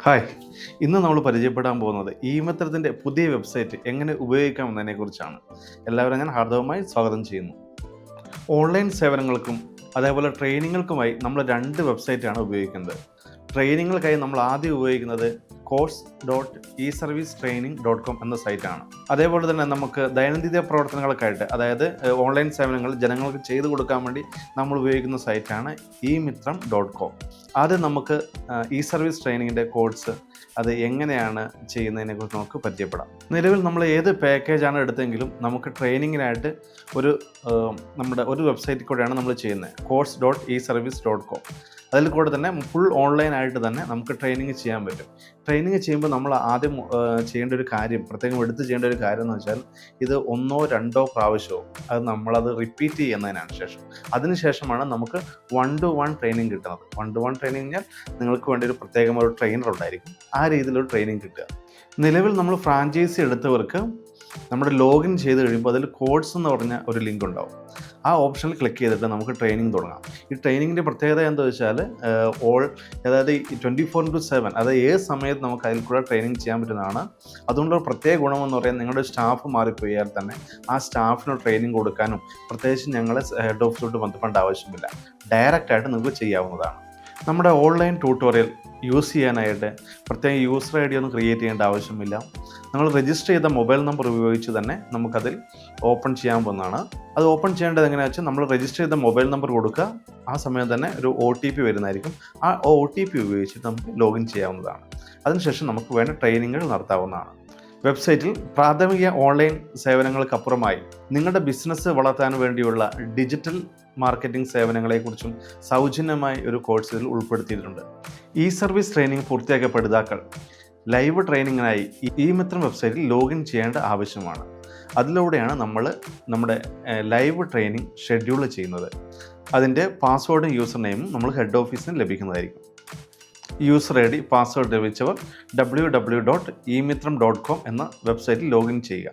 Hi, ഇന്ന് നമ്മൾ പരിചയപ്പെടാൻ പോകുന്നത് ഇ-മിത്രത്തിൻ്റെ പുതിയ വെബ്സൈറ്റ് എങ്ങനെ ഉപയോഗിക്കാമെന്നതിനെക്കുറിച്ചാണ്. എല്ലാവരും ഞാൻ ഹാർദവമായി സ്വാഗതം ചെയ്യുന്നു. ഓൺലൈൻ സേവനങ്ങൾക്കും അതേപോലെ ട്രെയിനിങ്ങുകൾക്കുമായി നമ്മൾ രണ്ട് വെബ്സൈറ്റാണ് ഉപയോഗിക്കുന്നത്. ട്രെയിനിങ്ങുകൾക്കായി നമ്മൾ ആദ്യം ഉപയോഗിക്കുന്നത് course.eservicetraining.com എന്ന സൈറ്റാണ്. അതേപോലെ തന്നെ നമുക്ക് ദൈനംദിന പ്രവർത്തനങ്ങൾക്കായിട്ട്, അതായത് ഓൺലൈൻ സേവനങ്ങൾ ജനങ്ങൾക്ക് ചെയ്തു കൊടുക്കാൻ വേണ്ടി നമ്മൾ ഉപയോഗിക്കുന്ന സൈറ്റാണ് imitram.com. ആദ്യം നമുക്ക് ഇ സർവീസ് ട്രെയിനിങ്ങിൻ്റെ കോഴ്സ് അത് എങ്ങനെയാണ് ചെയ്യുന്നതിനെക്കുറിച്ച് നമുക്ക് പരിചയപ്പെടാം. നിലവിൽ നമ്മൾ ഏത് പാക്കേജാണ് എടുത്തെങ്കിലും നമുക്ക് ട്രെയിനിങ്ങിനായിട്ട് നമ്മുടെ ഒരു വെബ്സൈറ്റിൽ കൂടെയാണ് നമ്മൾ ചെയ്യുന്നത്, course.eservice.com. അതിൽ കൂടെ തന്നെ ഫുൾ ഓൺലൈനായിട്ട് തന്നെ നമുക്ക് ട്രെയിനിങ് ചെയ്യാൻ പറ്റും. ട്രെയിനിങ് ചെയ്യുമ്പോൾ നമ്മൾ ആദ്യം ചെയ്യേണ്ട ഒരു കാര്യം, പ്രത്യേകം എടുത്ത് ചെയ്യേണ്ട ഒരു കാര്യം എന്ന് വെച്ചാൽ, ഇത് 1 or 2 പ്രാവശ്യമോ അത് നമ്മളത് റിപ്പീറ്റ് ചെയ്യുന്നതിനാണ് ശേഷം. അതിനുശേഷമാണ് നമുക്ക് 1-to-1 ട്രെയിനിങ് കിട്ടുന്നത്. 1-to-1 ട്രെയിനിങ് കഴിഞ്ഞാൽ നിങ്ങൾക്ക് വേണ്ടി ഒരു പ്രത്യേകം ഒരു ട്രെയിനർ ഉണ്ടായിരിക്കും. ആ രീതിയിലൊരു ട്രെയിനിങ് കിട്ടുക. നിലവിൽ നമ്മൾ ഫ്രാഞ്ചൈസി എടുത്തവർക്ക് നമ്മുടെ ലോഗിൻ ചെയ്ത് കഴിയുമ്പോൾ അതിൽ കോഴ്സ് എന്ന് പറഞ്ഞ ഒരു ലിങ്ക് ഉണ്ടാവും. ആ ഓപ്ഷനിൽ ക്ലിക്ക് ചെയ്തിട്ട് നമുക്ക് ട്രെയിനിങ് തുടങ്ങാം. ഈ ട്രെയിനിങ്ങിൻ്റെ പ്രത്യേകത എന്താ വെച്ചാൽ, അതായത് 24/7, അതായത് ഏത് സമയത്ത് നമുക്ക് അതിൽ കൂടെ ട്രെയിനിങ് ചെയ്യാൻ പറ്റുന്നതാണ്. അതുകൊണ്ടൊരു പ്രത്യേക ഗുണമെന്ന് പറയാൻ, നിങ്ങളുടെ സ്റ്റാഫ് മാറിപ്പോയാൽ തന്നെ ആ സ്റ്റാഫിന് ട്രെയിനിങ് കൊടുക്കാനും പ്രത്യേകിച്ച് ഞങ്ങളെ ഹെഡ് ഓഫീസോട്ട് ബന്ധപ്പെടേണ്ട ആവശ്യമില്ല. ഡയറക്റ്റായിട്ട് നിങ്ങൾക്ക് ചെയ്യാവുന്നതാണ്. നമ്മുടെ ഓൺലൈൻ ട്യൂട്ടോറിയൽ യൂസ് ചെയ്യാനായിട്ട് പ്രത്യേക യൂസർ ഐ ഡി ഒന്നും ക്രിയേറ്റ് ചെയ്യേണ്ട ആവശ്യമില്ല. നമ്മൾ രജിസ്റ്റർ ചെയ്ത മൊബൈൽ നമ്പർ ഉപയോഗിച്ച് തന്നെ നമുക്കതിൽ ഓപ്പൺ ചെയ്യാൻ പോകുന്നതാണ്. അത് ഓപ്പൺ ചെയ്യേണ്ടത് എങ്ങനെയാണെന്ന് വെച്ചാൽ, നമ്മൾ രജിസ്റ്റർ ചെയ്ത മൊബൈൽ നമ്പർ കൊടുക്കുക. ആ സമയം തന്നെ ഒരു OTP വരുന്നതായിരിക്കും. ആ OTP ഉപയോഗിച്ചിട്ട് നമുക്ക് ലോഗിൻ ചെയ്യാവുന്നതാണ്. അതിനുശേഷം നമുക്ക് വേണ്ട ട്രെയിനിങ്ങുകൾ നടത്താവുന്നതാണ്. വെബ്സൈറ്റിൽ പ്രാഥമിക ഓൺലൈൻ സേവനങ്ങൾക്കപ്പുറമായി നിങ്ങളുടെ ബിസിനസ് വളർത്താൻ വേണ്ടിയുള്ള ഡിജിറ്റൽ മാർക്കറ്റിംഗ് സേവനങ്ങളെക്കുറിച്ചും സൗജന്യമായി ഒരു കോഴ്സ് ഇതിൽ ഉൾപ്പെടുത്തിയിട്ടുണ്ട്. ഇ സർവീസ് ട്രെയിനിങ് പൂർത്തിയാക്കിയ പഠിതാക്കൾ ലൈവ് ട്രെയിനിങ്ങിനായി ഇ-മിത്രം വെബ്സൈറ്റിൽ ലോഗിൻ ചെയ്യേണ്ട ആവശ്യമാണ്. അതിലൂടെയാണ് നമ്മൾ നമ്മുടെ ലൈവ് ട്രെയിനിങ് ഷെഡ്യൂൾ ചെയ്യുന്നത്. അതിൻ്റെ പാസ്വേഡും യൂസർ നെയിമും നമ്മൾ ഹെഡ് ഓഫീസിന് ലഭിക്കുന്നതായിരിക്കും. യൂസർ ഐ ഡി പാസ്വേഡ് ലഭിച്ചവർ www.emitram.com എന്ന വെബ്സൈറ്റിൽ ലോഗിൻ ചെയ്യുക.